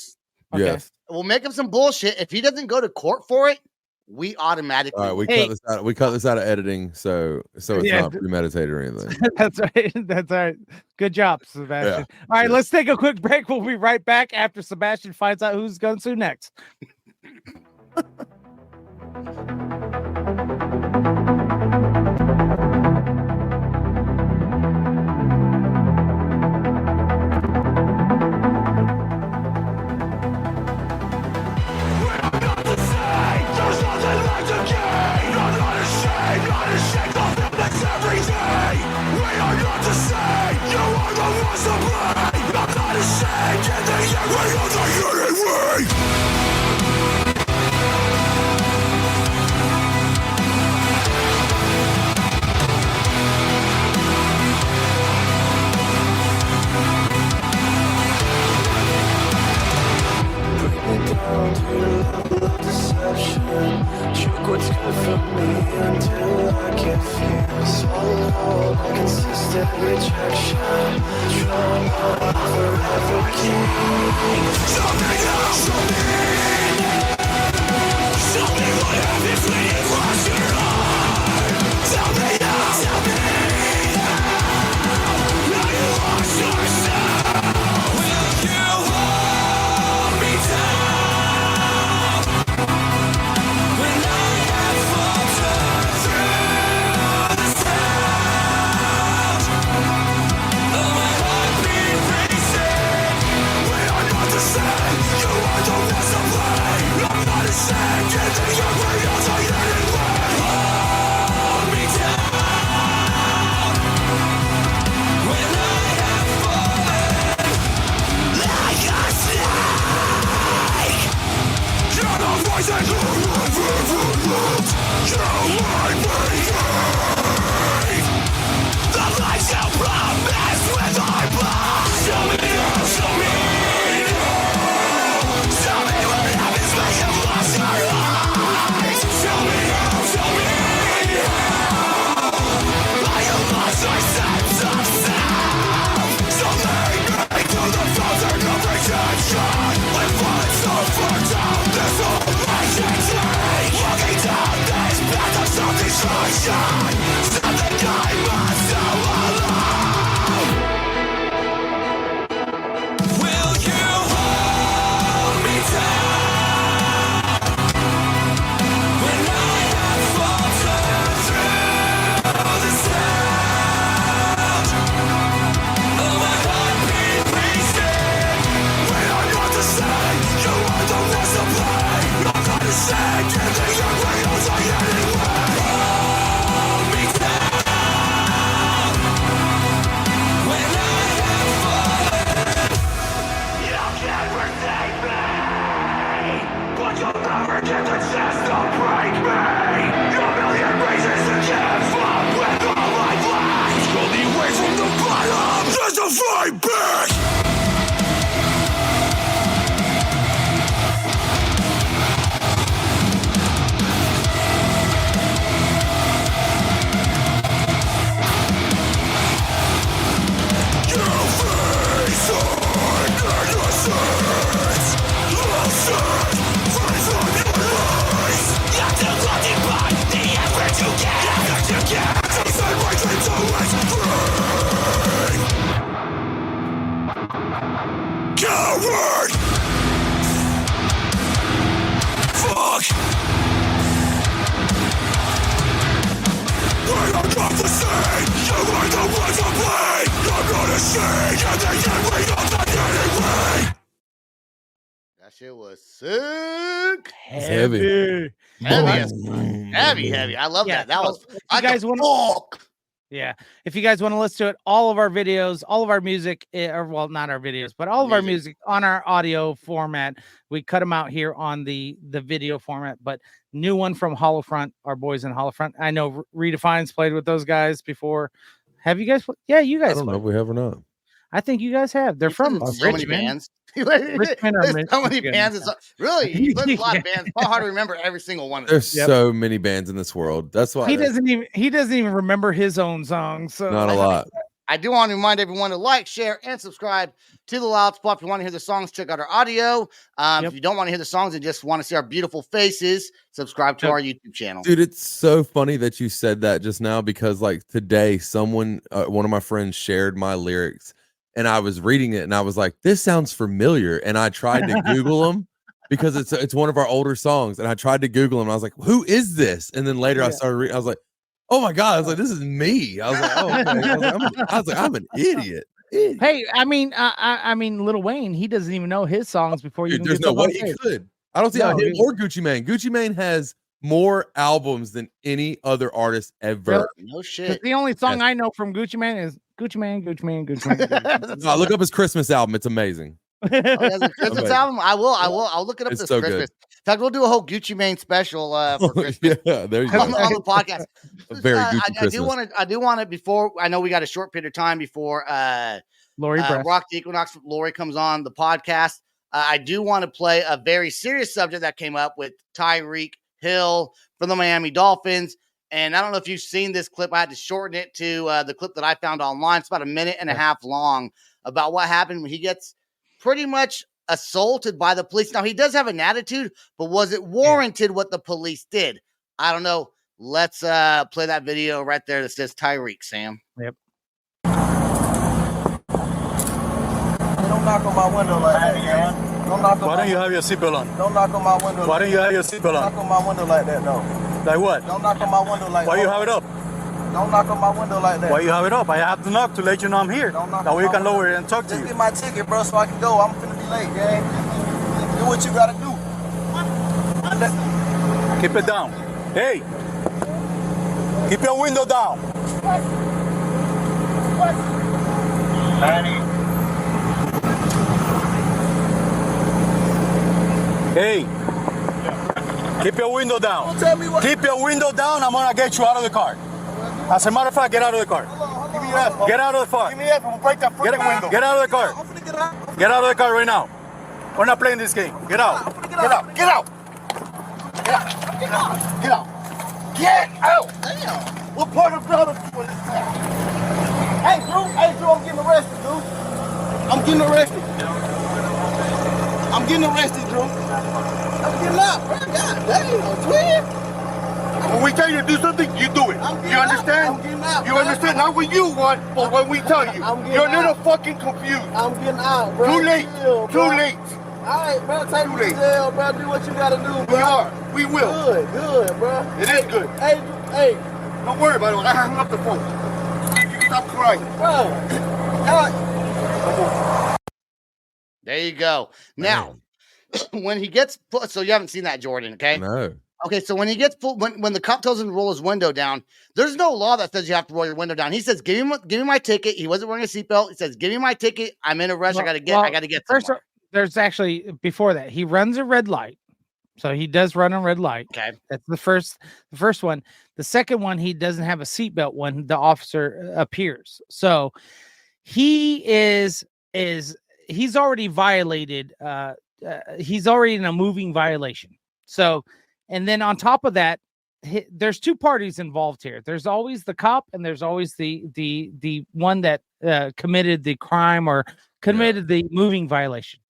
Yes. We'll make him some bullshit. If he doesn't go to court for it, we automatically All right, we cut this out of editing, so it's not premeditated or anything. That's right. That's right. Good job, Sebastian. All right, let's take a quick break. We'll be right back after Sebastian finds out who's going to sue next. What's good for me until I can feel swallowed by consistent rejection. Trauma forever king. Show me now, show me what happens when you cross your heart. Tell me now, now you lost yourself. Will you hold me down when I have faltered through the sound of my heartbeat racing? We are not the same. You are the ones to blame. I'm not ashamed. Giving your way as I anyway. Hold me down. That shit was sick. Heavy. Heavy. I love that. That was. If you guys want yeah, if you guys want to listen to it, all of our videos, all of our music, or well, not our videos, but all of our music on our audio format. We cut them out here on the video format, but new one from Hollowfront, our boys in Hollowfront. I know Redefines played with those guys before. Have you guys? Yeah, you guys. I don't know if we have or not. I think you guys have. They're from so many bands. There's so many bands. Really, he plays a lot of bands. It's hard to remember every single one of them. There's so many bands in this world. That's why he doesn't even remember his own songs. So not a lot. I do want to remind everyone to like, share, and subscribe to the Loud Spot. If you want to hear the songs, check out our audio. If you don't want to hear the songs and just want to see our beautiful faces, subscribe to our YouTube channel. Dude, it's so funny that you said that just now because like today, someone, one of my friends shared my lyrics. And I was reading it and I was like, this sounds familiar. And I tried to Google them because it's one of our older songs. And I tried to Google them. And I was like, who is this? And then later I started reading. I was like, oh my God. I was like, this is me. I was like, oh, okay. I was like, I'm an idiot. Hey, I mean, Lil Wayne, he doesn't even know his songs before you. There's no way he could. I don't see how him or Gucci Mane. Gucci Mane has more albums than any other artist ever. No shit. The only song I know from Gucci Mane is Gucci Mane. No, look up his Christmas album. It's amazing. He has a Christmas album. I'll look it up this so Christmas. Good. In fact, we'll do a whole Gucci Mane special for Christmas. Yeah, there you go. On the podcast. Very Gucci Christmas. I do want to before I know we got a short period of time before Rock the Equinox Lori comes on the podcast. I do want to play a very serious subject that came up with Tyreek Hill from the Miami Dolphins. And I don't know if you've seen this clip. I had to shorten it to the clip that I found online. It's about a minute and a half long about what happened when he gets pretty much assaulted by the police. Now, he does have an attitude, but was it warranted what the police did? I don't know. Let's play that video right there that says Tyreek, Sam. Yep. Don't knock on my window like that, man. Why don't you have your seatbelt on? Don't knock on my window. Why don't you have your seatbelt on? Don't knock on my window like that, no. Like what? Don't knock on my window like that. Why you have it up? Don't knock on my window like that. Why you have it up? I have to knock to let you know I'm here. That way you can lower it and talk to you. Just get my ticket, bro, so I can go. I'm finna be late, gang. Do what you gotta do. Keep it down. Hey! Keep your window down. Hey! Keep your window down. Keep your window down. I'm gonna get you out of the car. As a matter of fact, get out of the car. Get out of the car. Give me F. I'm gonna break that freaking window. Get out of the car. Get out of the car right now. We're not playing this game. Get out. Get out. Get out. Get out. Get out. Get out. Get out. Damn. What part of the for this time? Hey, Drew, I'm getting arrested, dude. I'm getting arrested. I'm getting arrested, Drew. I'm getting out, bro. God damn, twin. When we tell you to do something, you do it. You understand? You understand? Not what you want, but what we tell you. You're a little fucking confused. I'm getting out, bro. Too late. Too late. All right, bro. Take me to jail, bro. Do what you gotta do, bro. We are. We will. Good, bro. It is good. Hey. Don't worry about it. I hung up the phone. You can stop crying. Bro. There you go. Now, when he gets put, so you haven't seen that, Jordan, okay? No. Okay, so when he gets pulled, when the cop tells him to roll his window down, there's no law that says you have to roll your window down. He says, "Give me my ticket." He wasn't wearing a seatbelt. He says, "Give me my ticket. I'm in a rush. I gotta get first. There's actually before that he runs a red light, so he does run a red light. Okay, that's the first one. The second one, he doesn't have a seatbelt when the officer appears. So he's already violated. He's already in a moving violation. So. And then on top of that, there's two parties involved here. There's always the cop, and there's always the one that committed the crime or committed the moving violation.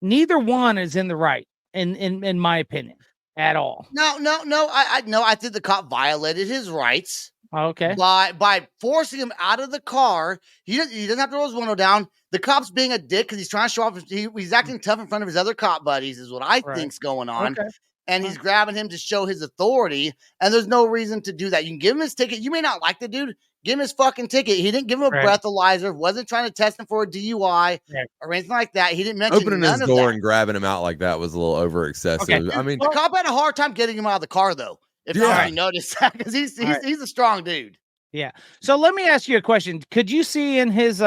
Neither one is in the right, in my opinion, at all. No. I think the cop violated his rights. Okay. By forcing him out of the car, he doesn't have to roll his window down. The cop's being a dick because he's trying to show off. He's acting tough in front of his other cop buddies, is what I think's going on. Okay. and he's grabbing him to show his authority, and there's no reason to do that. You can give him his ticket. You may not like the dude. Give him his fucking ticket. He didn't give him a breathalyzer, wasn't trying to test him for a DUI or anything like that. He didn't mention opening his door and grabbing him out like that was a little over excessive. Okay. I mean, the cop had a hard time getting him out of the car, though. If you noticed that, because he's a strong dude. Yeah. So let me ask you a question. Could you see in his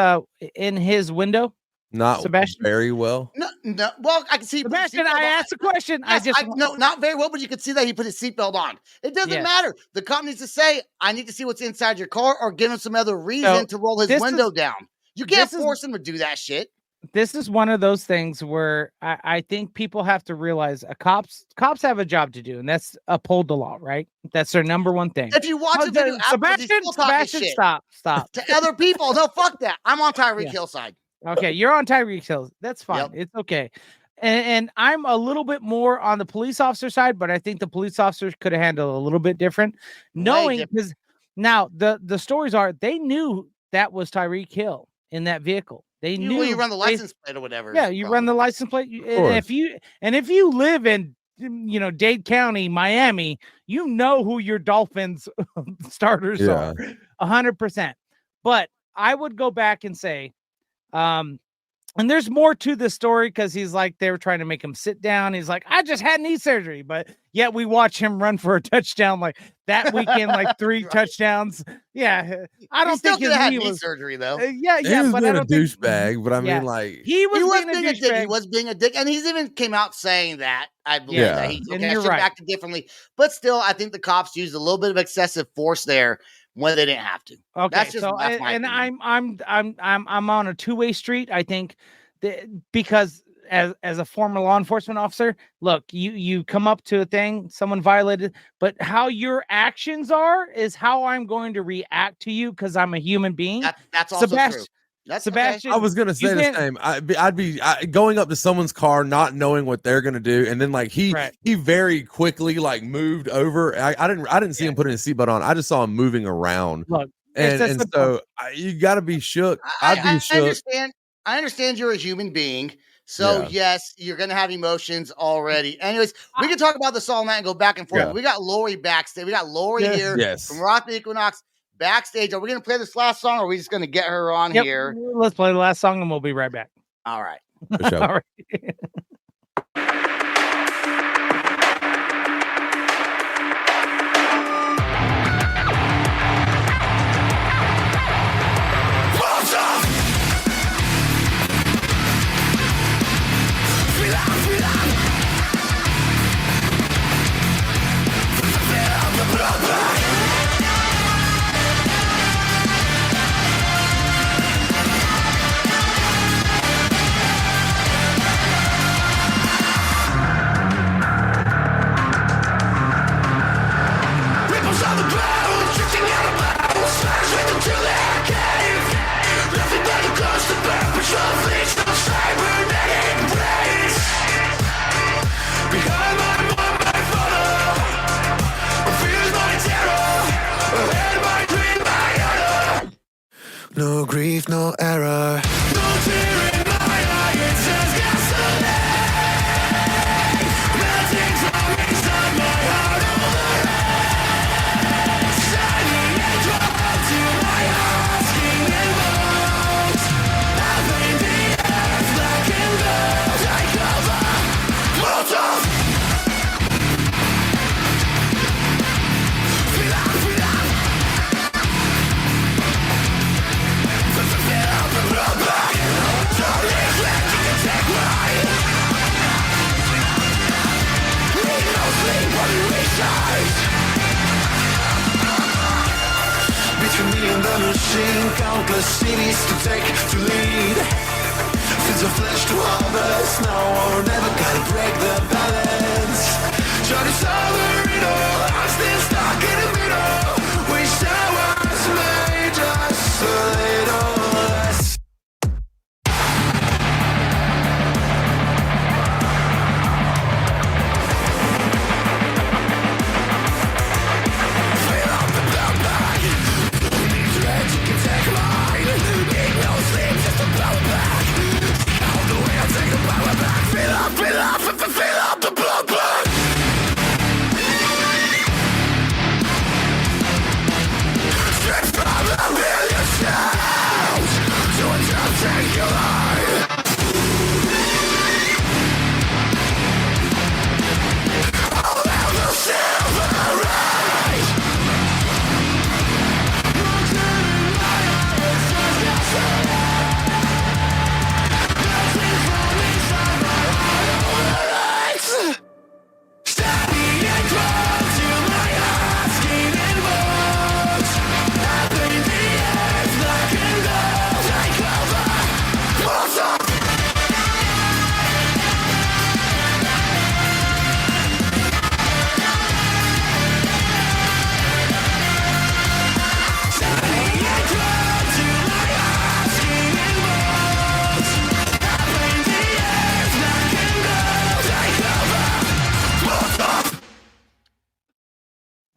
window? Not Sebastian? very well. No. Well, I can see Sebastian. I asked a question. Yes, no, not very well, but you could see that he put his seatbelt on. It doesn't matter. The cop needs to say, "I need to see what's inside your car," or give him some other reason to roll his window down. You can't force him to do that shit. This is one of those things where I think people have to realize cops have a job to do, and that's uphold the law, right? That's their number one thing. If you watch the video, Sebastian, stop to other people. No, fuck that. I'm on Tyreek Hill side. Okay, you're on Tyreek Hill. That's fine. Yep. It's okay. And I'm a little bit more on the police officer side, but I think the police officers could have handled it a little bit different. Knowing, because now the stories are they knew that was Tyreek Hill in that vehicle. They knew you run the license plate or whatever. Yeah, you run the license plate. And if you live in Dade County, Miami, you know who your Dolphins starters are 100%. But I would go back and say, and there's more to the story because he's like, they were trying to make him sit down. He's like, I just had knee surgery, but yet we watch him run for a touchdown like that weekend, like 3 touchdowns. Yeah, I don't think his knee was surgery though. He was but being I don't a douchebag. But I mean, like he was being a dick. He was being a dick, and he's even came out saying that. I believe that he's okay. I should have acted differently, but still, I think the cops used a little bit of excessive force there when they didn't have to. Okay, that's just, that's my opinion. I'm on a two-way street. I think that because as a former law enforcement officer, look, you come up to a thing, someone violated, but how your actions are is how I'm going to react to you because I'm a human being. That's also true. That's Sebastian. I was gonna say the same. I'd be going up to someone's car, not knowing what they're gonna do, and then like he very quickly like moved over. I didn't see him putting his seatbelt on. I just saw him moving around. Look, and so you got to be shook. I'd be shook. I understand you're a human being. So yes, you're gonna have emotions already. Anyways, we can talk about this all night and go back and forth. Yeah. We got Lori backstage. We got Lori here from Rock The Equinox backstage. Are we gonna play this last song, or are we just gonna get her on here? Let's play the last song, and we'll be right back. All right. For sure. All right. No grief, no error. No tear in my eye, it says gasoline. Melting from inside my heart overhead. Shining and dropped to my asking and bones. Having the earth black and gold. Take over, Molotov. Feel up, feel up. Between me and the machine, countless cities to take, to lead. Fields of flesh to harvest, now or never, gotta break the balance. Try to solve the riddle, I'm still stuck in the middle. Wish I was made just a little less. Feel up the blood.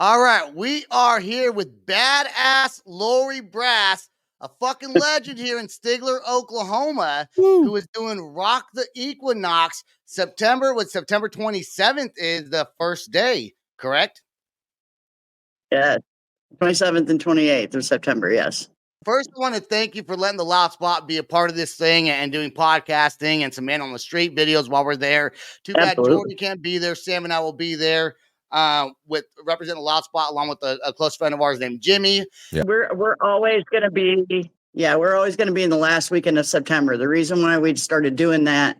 All right, we are here with badass Lori Brass, a fucking legend here in Stigler, Oklahoma, who is doing Rock the Equinox. September 27th is the first day, correct? Yeah, 27th and 28th of September, yes. First, I want to thank you for letting the Loud Spot be a part of this thing and doing podcasting and some Man on the Street videos while we're there. Too bad Jordan can't be there. Sam and I will be there with representing the Loud Spot along with a close friend of ours named Jimmy. Yeah. We're always going to be, we're always going to be in the last weekend of September. The reason why we started doing that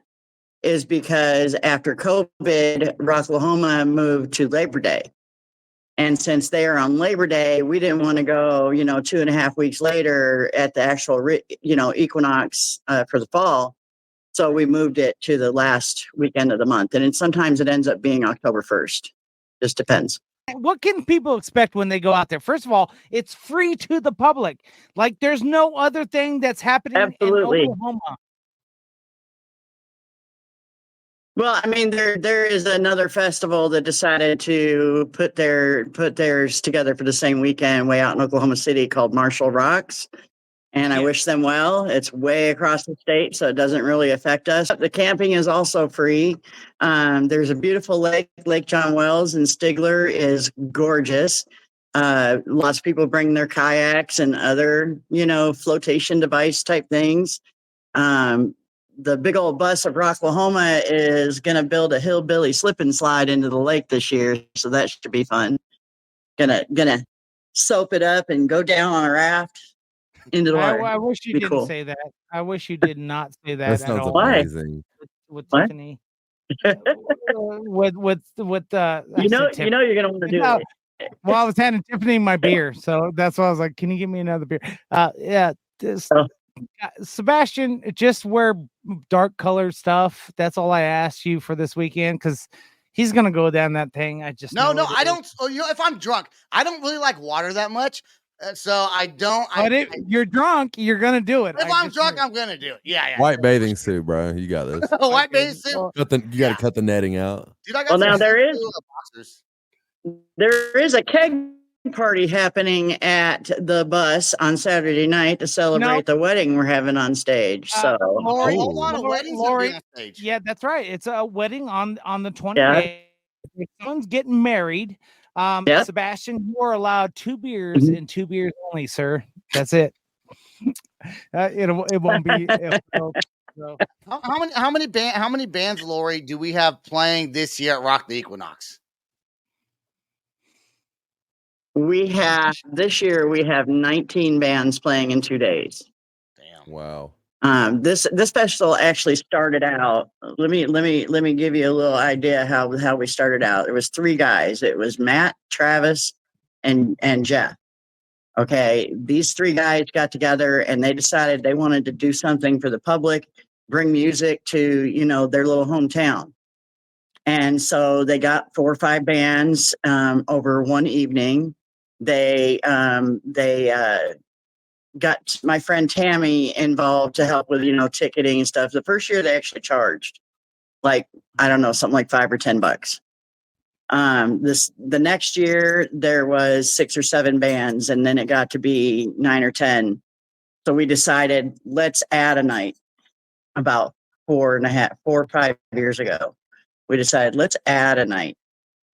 is because after COVID, Rocklahoma moved to Labor Day. And since they are on Labor Day, we didn't want to go, 2.5 weeks later at the actual, equinox for the fall. So we moved it to the last weekend of the month. And sometimes it ends up being October 1st. Just depends. What can people expect when they go out there? First of all, it's free to the public. Like there's no other thing that's happening in Oklahoma. Well, I mean, there is another festival that decided to put theirs together for the same weekend way out in Oklahoma City called Marshall Rocks. And I wish them well. It's way across the state, so it doesn't really affect us. The camping is also free. There's a beautiful lake, Lake John Wells, and Stigler is gorgeous. Lots of people bring their kayaks and other, flotation device type things. The big old bus of Rocklahoma is going to build a hillbilly slip and slide into the lake this year. So that should be fun. Gonna soap it up and go down on a raft into the water. I wish you didn't say that. I wish you did not say that. That sounds amazing. With Tiffany. with you're gonna want to do it. Well, I was handing Tiffany my beer, so that's why I was like, "Can you give me another beer?" Sebastian, just wear dark colored stuff. That's all I asked you for this weekend because he's gonna go down that thing. I just no, I don't. If I'm drunk, I don't really like water that much, so I don't. But if you're drunk, you're gonna do it. If I'm drunk, I'm gonna do it. Yeah. White bathing suit, bro. You got this. White bathing suit. You got to cut the netting out. Dude, I got now there is a keg party happening at the bus on Saturday night to celebrate the wedding we're having on stage. So Lori, hold on, a wedding's on stage. Yeah, that's right. It's a wedding on the 28th. Someone's getting married. Sebastian, you are allowed 2 beers and 2 beers only, sir. That's it. It won't be. So. How many bands, Lori, do we have playing this year at Rock the Equinox? This year we have 19 bands playing in 2 days. Damn. Wow. This festival actually started out. Let me give you a little idea how we started out. There was 3 guys. It was Matt, Travis, and Jeff. Okay, these 3 guys got together and they decided they wanted to do something for the public, bring music to their little hometown. And so they got 4 or 5 bands over one evening. They got my friend Tammy involved to help with, ticketing and stuff. The first year they actually charged something like $5 or $10. The next year there was 6 or 7 bands, and then it got to be 9 or 10. So we decided let's add a night. About 4 or 5 years ago, we decided let's add a night.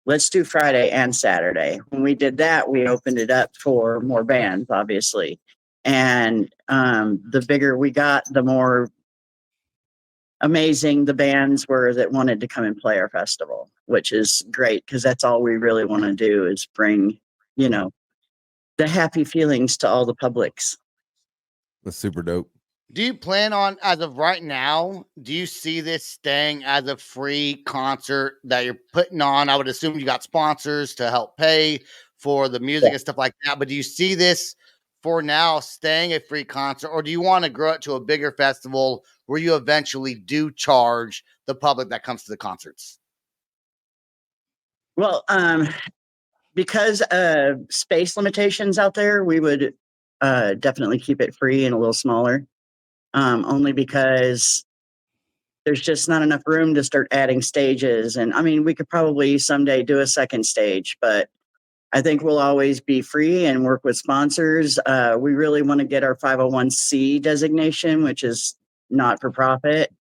Let's do Friday and Saturday. When we did that, we opened it up for more bands, obviously. And the bigger we got, the more amazing the bands were that wanted to come and play our festival, which is great because that's all we really want to do is bring, the happy feelings to all the publics. That's super dope. Do you plan on, as of right now, do you see this staying as a free concert that you're putting on? I would assume you got sponsors to help pay for the music and stuff like that. But do you see this for now staying a free concert, or do you want to grow it to a bigger festival where you eventually do charge the public that comes to the concerts? Well, because of space limitations out there, we would definitely keep it free and a little smaller. Only because there's just not enough room to start adding stages. And I mean, we could probably someday do a second stage, but I think we'll always be free and work with sponsors. We really want to get our 501c designation, which is not for profit,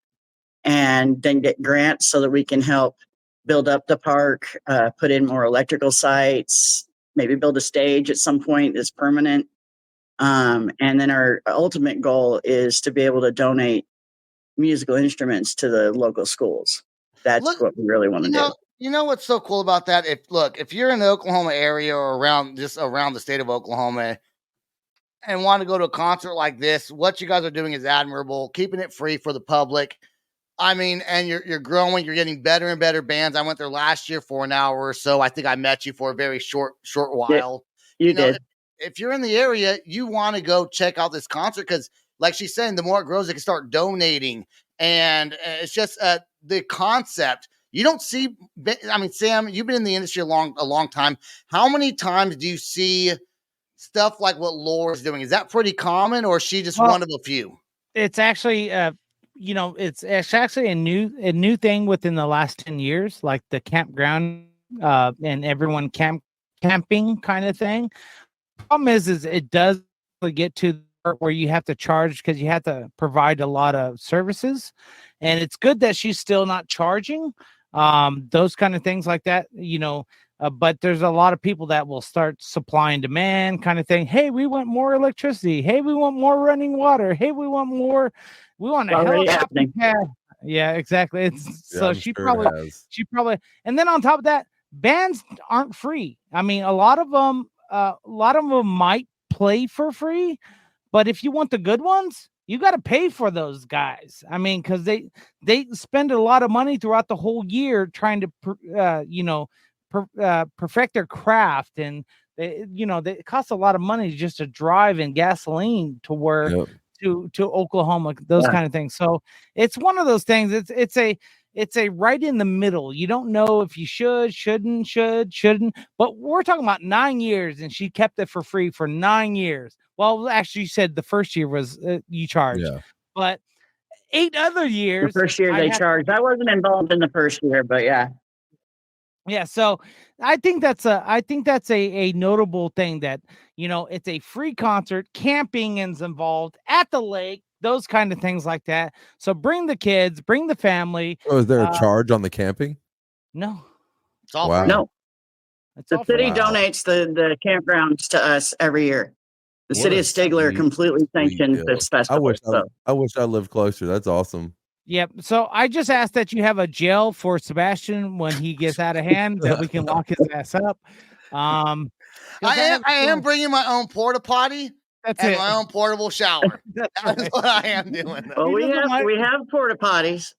and then get grants so that we can help build up the park, put in more electrical sites, maybe build a stage at some point that's permanent. And then our ultimate goal is to be able to donate musical instruments to the local schools. That's what we really want to do. You know what's so cool about that? If you're in the Oklahoma area or around the state of Oklahoma and want to go to a concert like this, what you guys are doing is admirable, keeping it free for the public. I mean, and you're growing, you're getting better and better bands. I went there last year for an hour or so. I think I met you for a very short while. Yeah, you did. If you're in the area, you want to go check out this concert because, like she's saying, the more it grows, they can start donating. And it's just the concept. You don't see. I mean, Sam, you've been in the industry a long time. How many times do you see stuff like what Laura's doing? Is that pretty common, or is she just one of a few? It's actually, it's actually a new thing within the last 10 years, like the campground and everyone camping kind of thing. Problem is it does get to the part where you have to charge because you have to provide a lot of services, and it's good that she's still not charging those kind of things like that, but there's a lot of people that will start supply and demand kind of thing. Hey, we want more electricity. Hey, we want more running water. Hey, we want a helicopter pad. Yeah, exactly. She probably, and then on top of that, bands aren't free. I mean, a lot of them might play for free, but if you want the good ones, you got to pay for those guys. I mean, because they spend a lot of money throughout the whole year trying to, perfect their craft, and it costs a lot of money just to drive and gasoline to where to Oklahoma, those kind of things. So it's one of those things. It's a right in the middle. You don't know if you shouldn't. But we're talking about 9 years, and she kept it for free for 9 years. Well, actually, you said the first year was you charged, but 8 other years. The first year they charged. I wasn't involved in the first year, but yeah. Yeah, so I think that's a notable thing that it's a free concert, camping is involved at the lake, those kind of things like that. So bring the kids, bring the family. Oh, is there a charge on the camping? No, it's all wow. No. The city donates the campgrounds to us every year. The city of Stigler completely sanctioned this festival. I wish I lived closer. That's awesome. Yep. So I just asked that you have a jail for Sebastian when he gets out of hand, that we can lock his ass up. I am bringing my own porta potty. That's my own portable shower. That's what I am doing. Well, we have porta potties.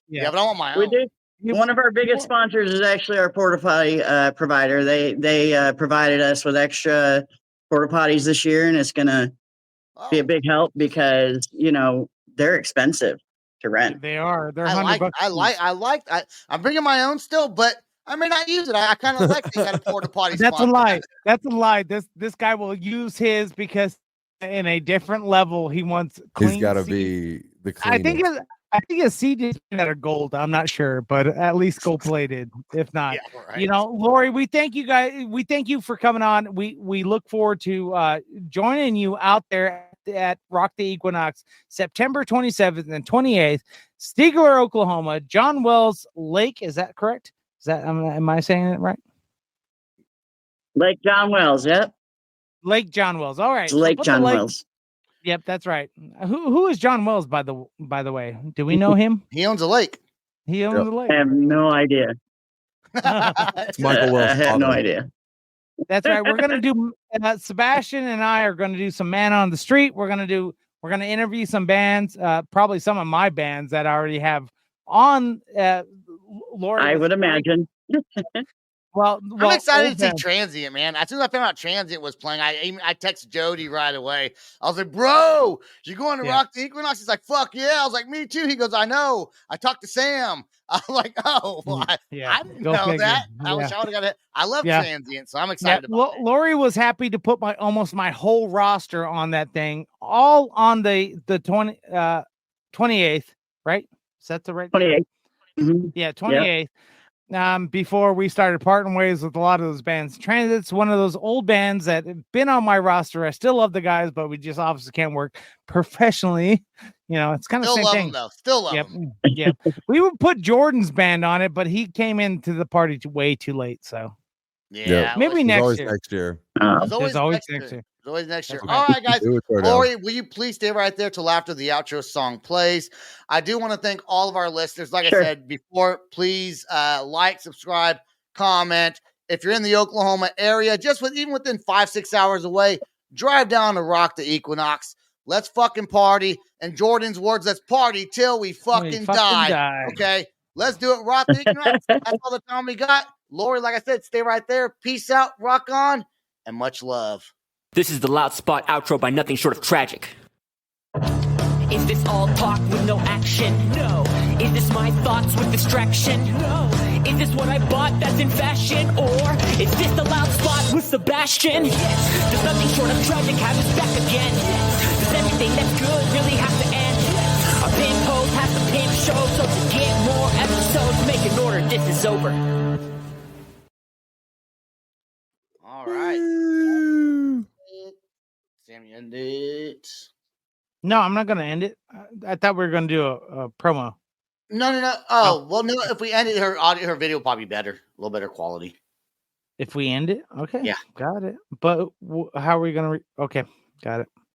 Yeah, but I want my own. We do. One of our biggest sponsors is actually our porta potty provider. They provided us with extra porta potties this year, and it's gonna be a big help because they're expensive to rent. They are. They're $100. I'm bringing my own still, but I may not use it. I kind of like they got a porta potty. That's a lie. That's a lie. This guy will use his because in a different level he wants clean. He's got to be the cleanest. I think his seat is better gold. I'm not sure, but at least gold plated. If not, Lori, we thank you guys. We thank you for coming on. We look forward to joining you out there at Rock the Equinox, September 27th and 28th, Stigler, Oklahoma, John Wells Lake. Is that correct? Am I saying it right? Lake John Wells. Yep. Lake John Wells. All right. Lake John Wells. Yep, that's right. Who is John Wells, by the way? Do we know him? He owns a lake. He owns a lake. I have no idea. It's Michael Wells. I have no idea. That's right. We're gonna do. Sebastian and I are going to do some man on the street. We're going to interview some bands, probably some of my bands that I already have on. Lori, I would imagine. Well, I'm excited to see Transient, man. As soon as I found out Transient was playing, I texted Jody right away. I was like, bro, you going to Rock the Equinox? He's like, fuck yeah. I was like, me too. He goes, I know. I talked to Sam. I was like, oh, well, I didn't know that. I wish I would have got it. I love Transient, so I'm excited about it. Lori was happy to put almost my whole roster on that thing, all on the 28th, right? Is that the right 28th? Yeah, 28th. before we started parting ways with a lot of those bands. Transit's one of those old bands that have been on my roster. I still love the guys, but we just obviously can't work professionally. You know, it's kind of the same love thing. them, though. Still love them. Yep. We would put Jordan's band on it, but he came into the party way too late. So yeah, maybe next year. Next year. There's always next year. There's always next year. All right, guys. Lori, will you please stay right there till after the outro song plays? I do want to thank all of our listeners. Like I said before, please like, subscribe, comment. If you're in the Oklahoma area, even within 5-6 hours away, drive down to Rock the Equinox. Let's fucking party. And Jordan's words, let's party till we fucking die. Okay? Let's do it. Rock the Equinox. That's all the time we got. Lori, like I said, stay right there. Peace out. Rock on. And much love. This is the Loud Spot outro by nothing short of tragic. Is this all talk with no action? No. Is this my thoughts with distraction? No. Is this what I bought that's in fashion? Or is this the Loud Spot with Sebastian? Yes. Does nothing short of tragic have us back again? Yes. Does everything that's good really have to end? Yes. Our pimp host has to pimp show, so to get more episodes, make an order, this is over. All right. Sam, you end it. No, I'm not going to end it. I thought we were going to do a promo. No. Oh, well, no. If we ended her audio, her video will probably be better, a little better quality. If we end it, okay. Yeah, got it. But how are we going to? Okay, got it.